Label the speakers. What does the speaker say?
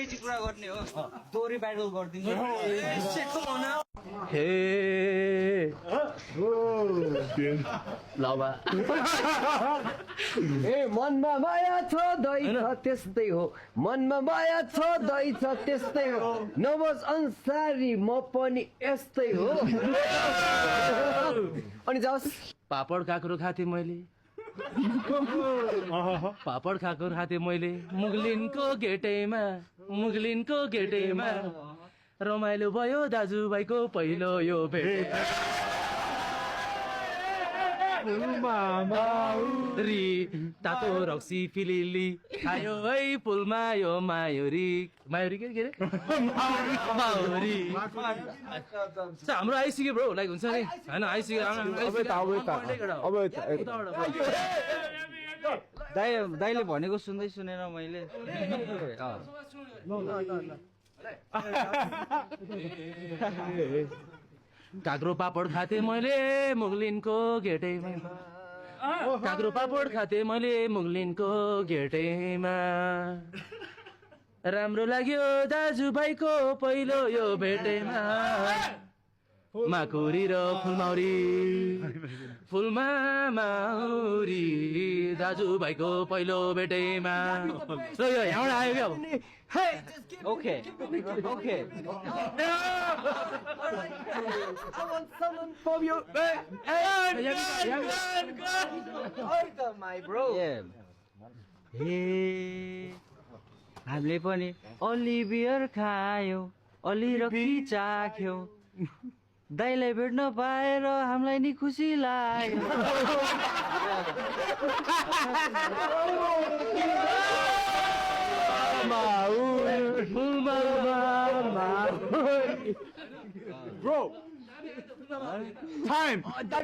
Speaker 1: अंग्रेजी कुरा गर्ने हो दोहोरी ब्याटल गरिदिन्छु
Speaker 2: हे लावा
Speaker 3: ए मनमा माया छ दै छ त्यस्तै हो मनमा माया छ दै छ त्यस्तै हो नबोज अन्सारी म पनि यस्तै हो अनि जाओस्
Speaker 2: पापड काँक्रो खाथे मैले पापड खाएको खाथे मैले मुगलिनको गेटैमा रमाइलो भयो दाजुभाइको पहिलो यो भेट री तातो रक्सी फिलिली खायो है पुलमा यो मायोरी के अरे मायोरी हाम्रो आइसक्यो ब्रो लाइक हुन्छ नि होइन आइसक्यो
Speaker 1: दाइले भनेको सुन्दै सुनेर मैले
Speaker 2: काँक्रो पापड खाथे मैले मुगलिनको गेटैमा काँक्रो पापड खाथे मैले मुगलिनको गेटैमा राम्रो लाग्यो दाजुभाइको पहिलो यो भेटैमा माकुरी र फुलमा माउरी दाजुभाइको पहिलो भेटैमा र यो यहाँबाट आयो क्या अब
Speaker 1: ओके हामीले पनि अलि बियर खायो अलि रक्सी चाख्यो दाइलाई भेट्न पाएर हामीलाई नि खुसी लाग्यो
Speaker 4: Bro, time.